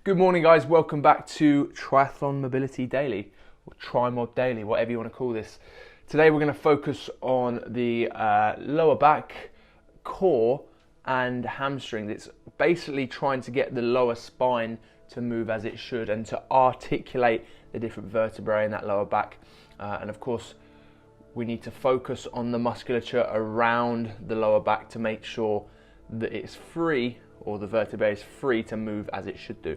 Good morning guys, welcome back to Triathlon Mobility Daily, or TriMod Daily, whatever you want to call this. Today we're going to focus on the lower back, core and hamstring. It's basically trying to get the lower spine to move as it should and to articulate the different vertebrae in that lower back. And of course, we need to focus on the musculature around the lower back to make sure that it's free, or the vertebrae is free to move as it should do.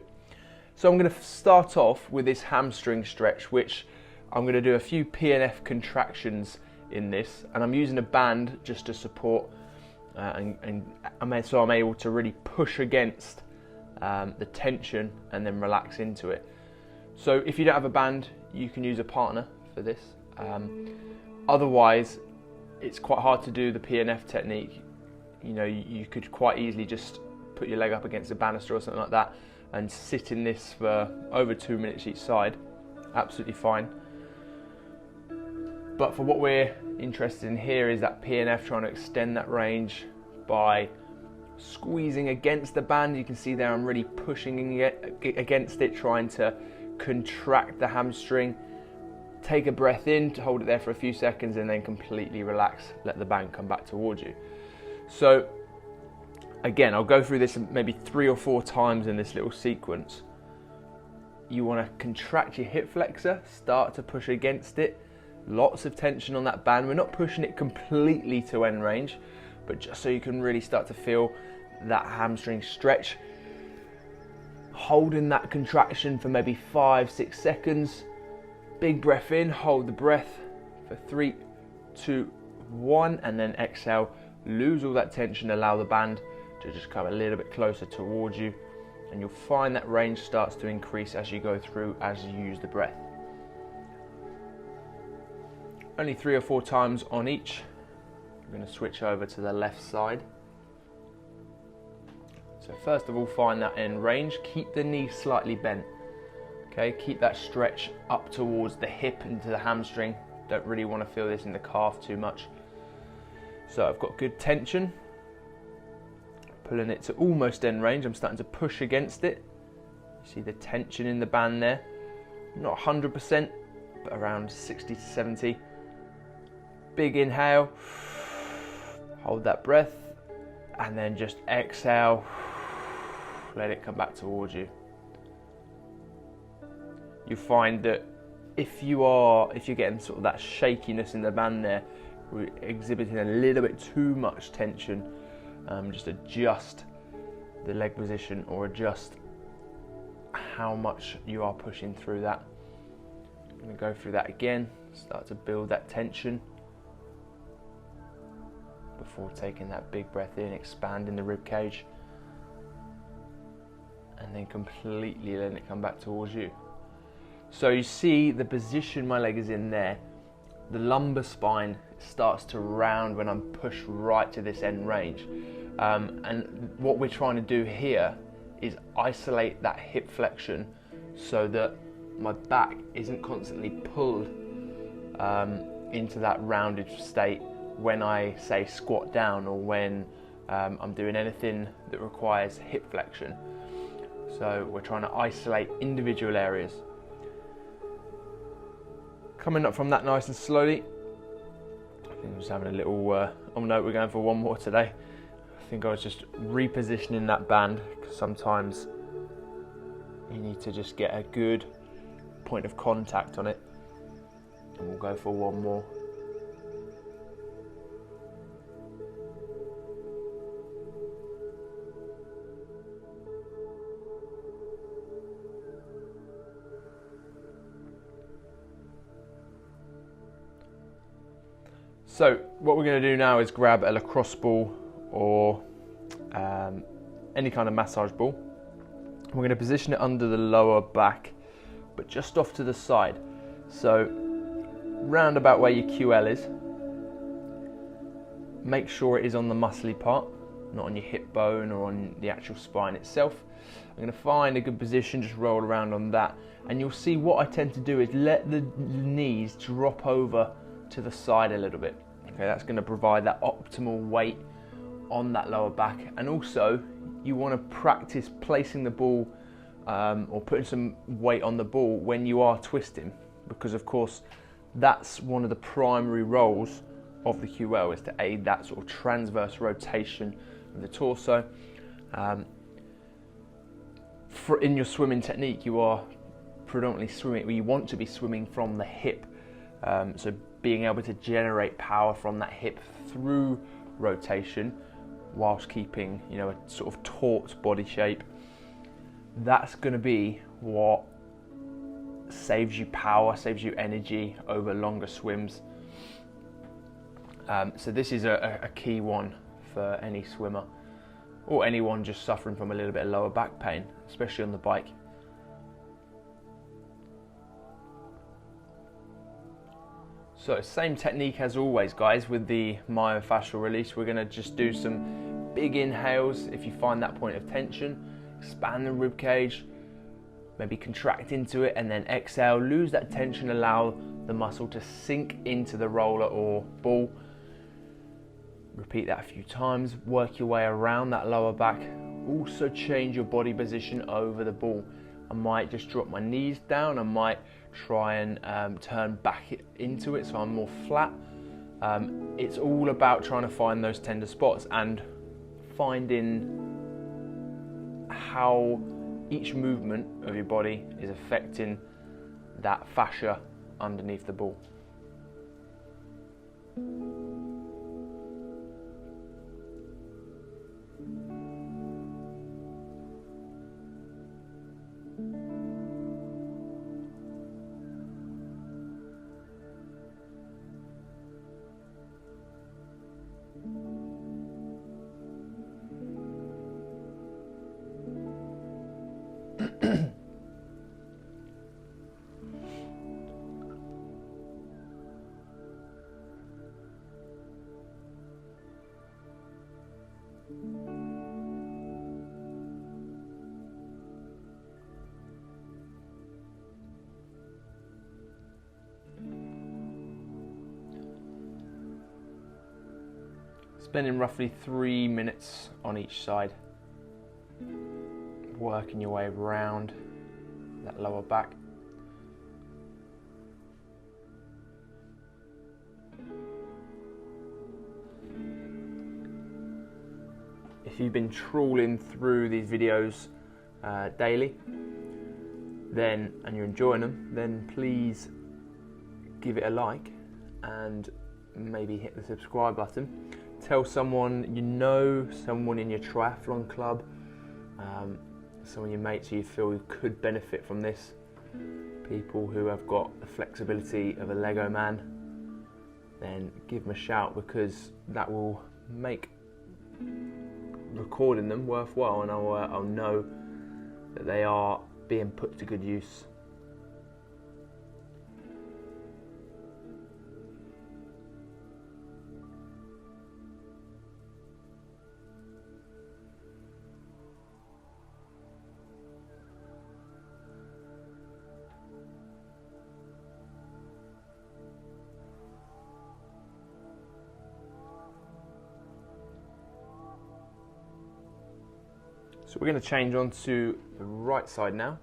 So I'm going to start off with this hamstring stretch, which I'm going to do a few PNF contractions in this, and I'm using a band just to support so I'm able to really push against the tension and then relax into it. So if you don't have a band, you can use a partner for this. Otherwise, it's quite hard to do the PNF technique. You know, you could quite easily just put your leg up against a banister or something like that and sit in this for over 2 minutes each side. Absolutely fine. But for what we're interested in here is that PNF, trying to extend that range by squeezing against the band. You can see there I'm really pushing against it, trying to contract the hamstring. Take a breath in to hold it there for a few seconds and then completely relax, let the band come back towards you. So again, I'll go through this maybe 3 or 4 times in this little sequence. You want to contract your hip flexor, start to push against it. Lots of tension on that band. We're not pushing it completely to end range, but just so you can really start to feel that hamstring stretch. Holding that contraction for maybe 5-6 seconds. Big breath in, hold the breath for 3, 2, 1, and then exhale. Lose all that tension, allow the band to just come a little bit closer towards you, and you'll find that range starts to increase as you go through, as you use the breath. Only 3 or 4 times on each. I'm going to switch over to the left side. So first of all, find that end range. Keep the knee slightly bent. Okay, keep that stretch up towards the hip into the hamstring. Don't really want to feel this in the calf too much. So I've got good tension. Pulling it to almost end range. I'm starting to push against it. You see the tension in the band there. Not 100%, but around 60 to 70. Big inhale. Hold that breath. And then just exhale. Let it come back towards you. You find that if you're getting sort of that shakiness in the band there, we're exhibiting a little bit too much tension. Just adjust the leg position or adjust how much you are pushing through that. I'm going to go through that again, start to build that tension before taking that big breath in, expanding the rib cage, and then completely letting it come back towards you. So you see the position my leg is in there. The lumbar spine starts to round when I'm pushed right to this end range. And what we're trying to do here is isolate that hip flexion so that my back isn't constantly pulled into that rounded state when I say squat down or when I'm doing anything that requires hip flexion. So we're trying to isolate individual areas. Coming up from that nice and slowly. I think I'm just having a little, oh no, we're going for one more today. I think I was just repositioning that band, because sometimes you need to just get a good point of contact on it. And we'll go for one more. So what we're going to do now is grab a lacrosse ball or any kind of massage ball. We're going to position it under the lower back, but just off to the side. So round about where your QL is. Make sure it is on the muscly part, not on your hip bone or on the actual spine itself. I'm going to find a good position, just roll around on that, and you'll see what I tend to do is let the knees drop over to the side a little bit. Okay, that's going to provide that optimal weight on that lower back, and also you want to practice placing the ball or putting some weight on the ball when you are twisting, because of course that's one of the primary roles of the QL, is to aid that sort of transverse rotation of the torso. In your swimming technique, you are predominantly swimming, you want to be swimming from the hip, so being able to generate power from that hip through rotation whilst keeping, you know, a sort of taut body shape. That's going to be what saves you power, saves you energy over longer swims. So this is a key one for any swimmer, or anyone just suffering from a little bit of lower back pain, especially on the bike. So same technique as always, guys, with the myofascial release. We're going to just do some big inhales. If you find that point of tension, expand the rib cage, maybe contract into it, and then exhale, lose that tension, allow the muscle to sink into the roller or ball. Repeat that a few times, work your way around that lower back. Also change your body position over the ball. I might just drop my knees down, I might try and turn back into it so I'm more flat. It's all about trying to find those tender spots and finding how each movement of your body is affecting that fascia underneath the ball. Spending roughly 3 minutes on each side, working your way around that lower back. If you've been trawling through these videos daily, and you're enjoying them, then please give it a like and maybe hit the subscribe button. Tell someone you know, someone in your triathlon club, some of your mates who you feel could benefit from this, people who have got the flexibility of a Lego man, then give them a shout, because that will make recording them worthwhile, and I'll know that they are being put to good use. So we're going to change on to the right side now.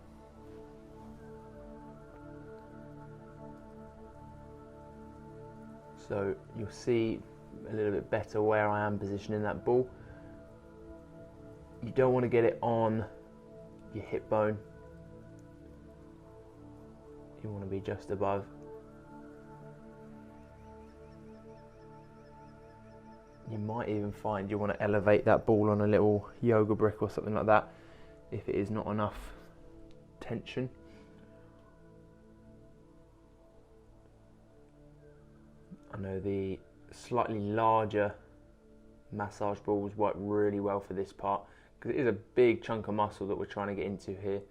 So you'll see a little bit better where I am positioning that ball. You don't want to get it on your hip bone. You want to be just above. You might even find you want to elevate that ball on a little yoga brick or something like that if it is not enough tension. I know the slightly larger massage balls work really well for this part, because it is a big chunk of muscle that we're trying to get into here.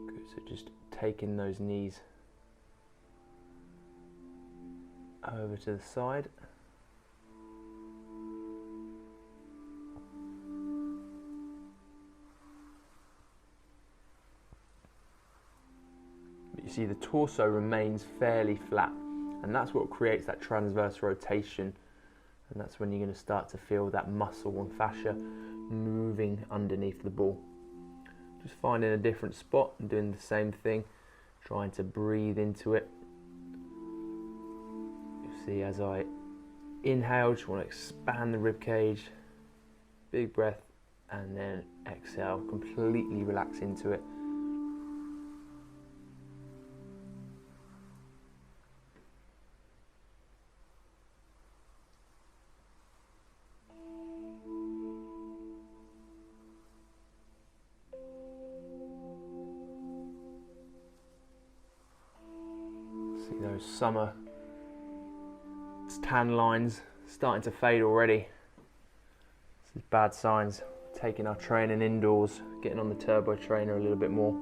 Good, so just taking those knees over to the side. But you see the torso remains fairly flat, and that's what creates that transverse rotation and that's when you're going to start to feel that muscle and fascia moving underneath the ball. Just finding a different spot and doing the same thing, trying to breathe into it. You see, as I inhale, just want to expand the rib cage, big breath, and then exhale, completely relax into it. See those summer tan lines starting to fade already. This is bad signs. Taking our training indoors, getting on the turbo trainer a little bit more,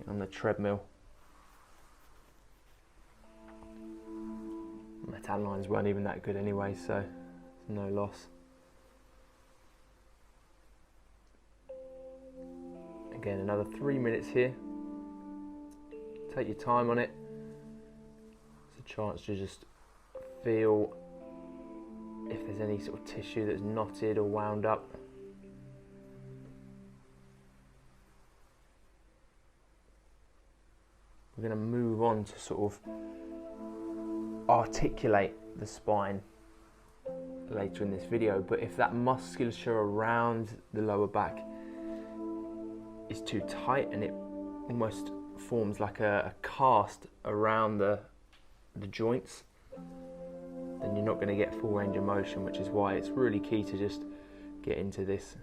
on the treadmill. My tan lines weren't even that good anyway, so no loss. Again, another 3 minutes here. Take your time on it. It's a chance to just feel if there's any sort of tissue that's knotted or wound up. We're going to move on to sort of articulate the spine later in this video, but if that musculature around the lower back is too tight and it almost forms like a cast around the joints, then you're not going to get full range of motion, which is why it's really key to just get into this.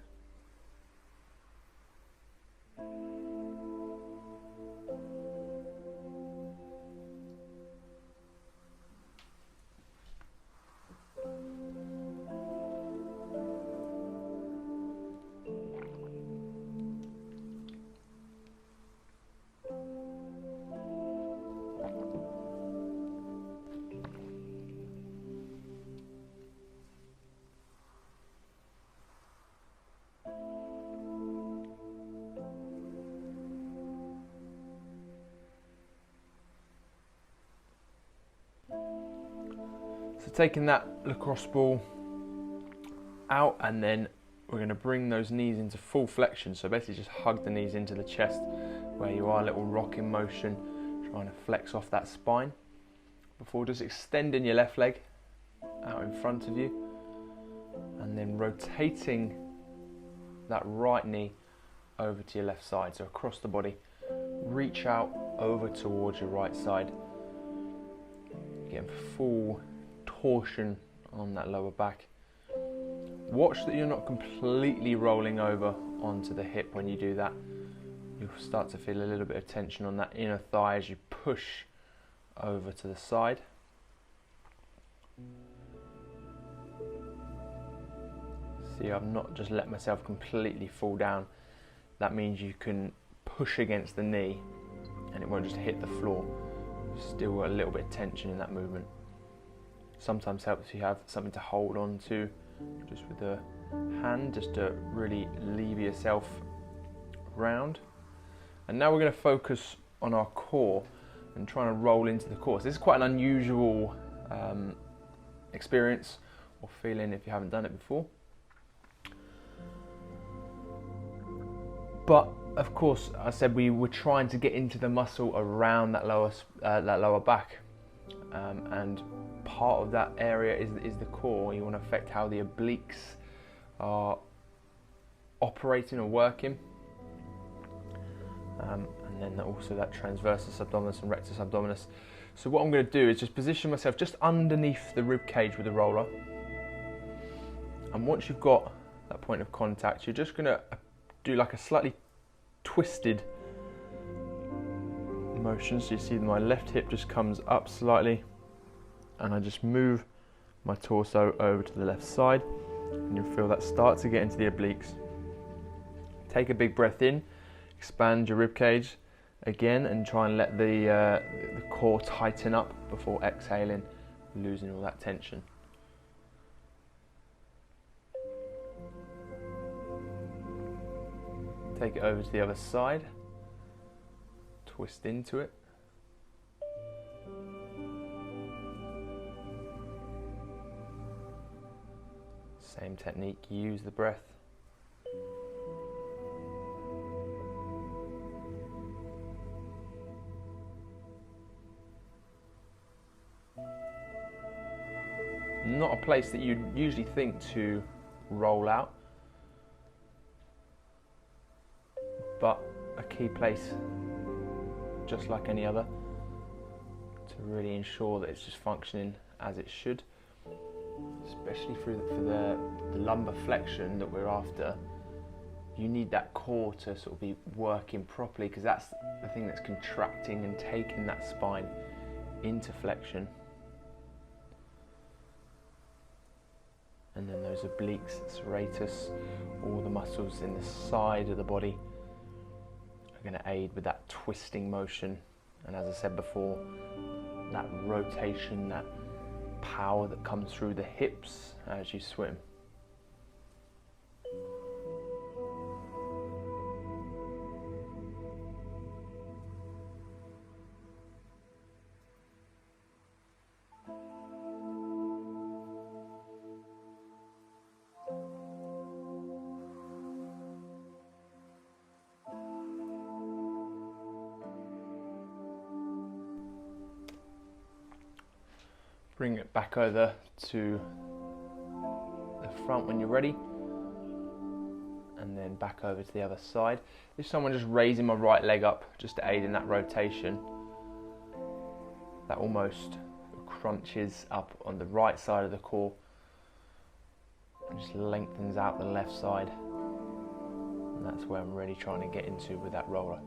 So taking that lacrosse ball out, and then we're going to bring those knees into full flexion. So basically just hug the knees into the chest where you are, a little rocking motion, trying to flex off that spine. Before just extending your left leg out in front of you, and then rotating that right knee over to your left side, so across the body. Reach out over towards your right side. Getting full torsion on that lower back. Watch that you're not completely rolling over onto the hip when you do that. You'll start to feel a little bit of tension on that inner thigh as you push over to the side. See, I've not just let myself completely fall down. That means you can push against the knee and it won't just hit the floor. Still got a little bit of tension in that movement. Sometimes helps if you have something to hold on to, just with the hand, just to really lever yourself round. And now we're going to focus on our core and trying to roll into the core. So this is quite an unusual experience or feeling if you haven't done it before. But of course, I said we were trying to get into the muscle around that lower back, and part of that area is the core. You want to affect how the obliques are operating or working, and then also that transversus abdominis and rectus abdominis. So what I'm going to do is just position myself just underneath the rib cage with the roller, and once you've got that point of contact, you're just going to do like a slightly twisted motion. So you see my left hip just comes up slightly, and I just move my torso over to the left side, and you'll feel that start to get into the obliques. Take a big breath in, expand your rib cage again, and try and let the core tighten up before exhaling, losing all that tension. Take it over to the other side, twist into it. Same technique, use the breath. Not a place that you'd usually think to roll out, but a key place, just like any other, to really ensure that it's just functioning as it should, especially for the lumbar flexion that we're after. You need that core to sort of be working properly, because that's the thing that's contracting and taking that spine into flexion. And then those obliques, serratus, all the muscles in the side of the body are going to aid with that twisting motion. And as I said before, that rotation, that power that comes through the hips as you swim. Bring it back over to the front when you're ready, and then back over to the other side. This time I'm just raising my right leg up just to aid in that rotation. That almost crunches up on the right side of the core and just lengthens out the left side. And that's where I'm really trying to get into with that roller.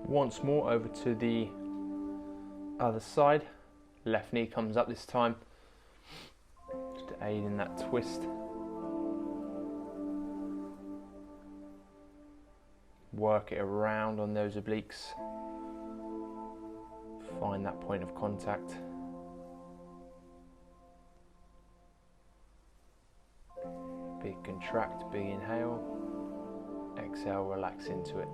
Once more over to the other side. Left knee comes up this time, just to aid in that twist. Work it around on those obliques. Find that point of contact. Big contract, big inhale. Exhale, relax into it.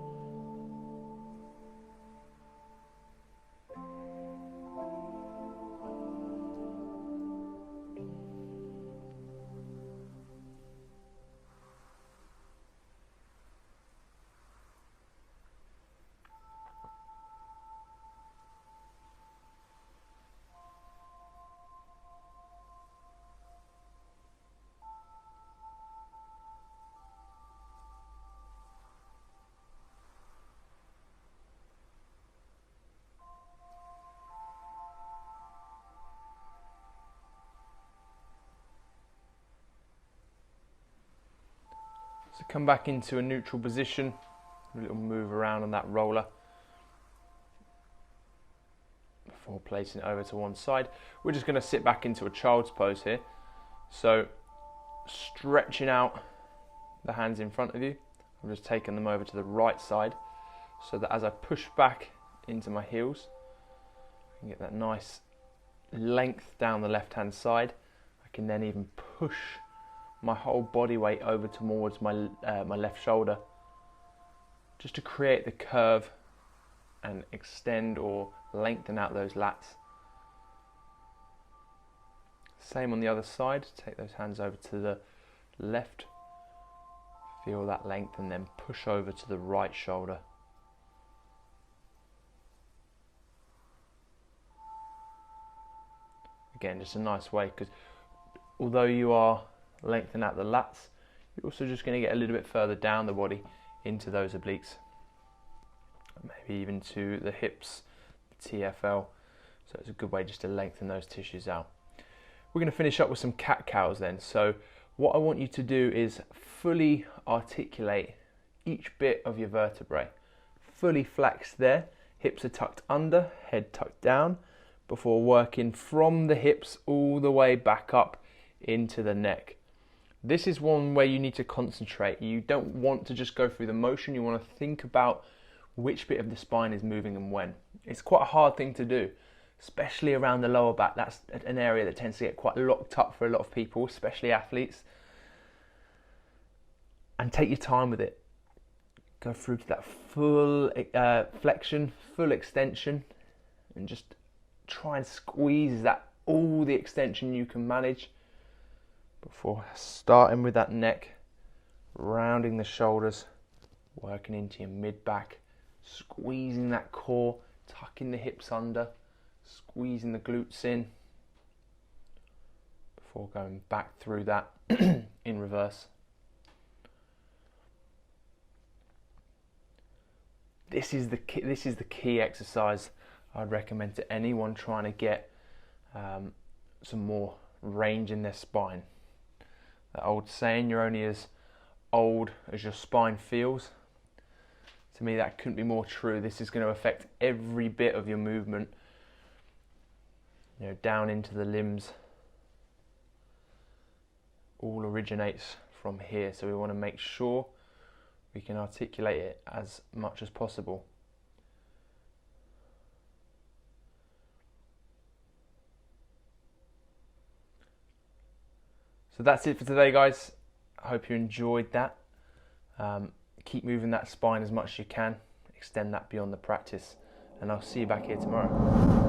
So come back into a neutral position, a little move around on that roller before placing it over to one side. We're just going to sit back into a child's pose here. So stretching out the hands in front of you, I'm just taking them over to the right side so that as I push back into my heels, I can get that nice length down the left hand side. I can then even push my whole body weight over towards my left shoulder, just to create the curve and extend or lengthen out those lats. Same on the other side, take those hands over to the left, feel that length, and then push over to the right shoulder. Again, just a nice way, because although you are lengthen out the lats, you're also just going to get a little bit further down the body into those obliques, maybe even to the hips, the TFL. So it's a good way just to lengthen those tissues out. We're going to finish up with some cat cows then. So what I want you to do is fully articulate each bit of your vertebrae. Fully flexed there, hips are tucked under, head tucked down, before working from the hips all the way back up into the neck. This is one where you need to concentrate. You don't want to just go through the motion. You want to think about which bit of the spine is moving and when. It's quite a hard thing to do, especially around the lower back. That's an area that tends to get quite locked up for a lot of people, especially athletes. And take your time with it. Go through to that full flexion, full extension, and just try and squeeze that all the extension you can manage before starting with that neck, rounding the shoulders, working into your mid-back, squeezing that core, tucking the hips under, squeezing the glutes in before going back through that in reverse. This is the key exercise I'd recommend to anyone trying to get some more range in their spine. That old saying, you're only as old as your spine feels. To me, that couldn't be more true. This is going to affect every bit of your movement, down into the limbs. All originates from here, so we want to make sure we can articulate it as much as possible. So that's it for today, guys. I hope you enjoyed that. Keep moving that spine as much as you can. Extend that beyond the practice. And I'll see you back here tomorrow.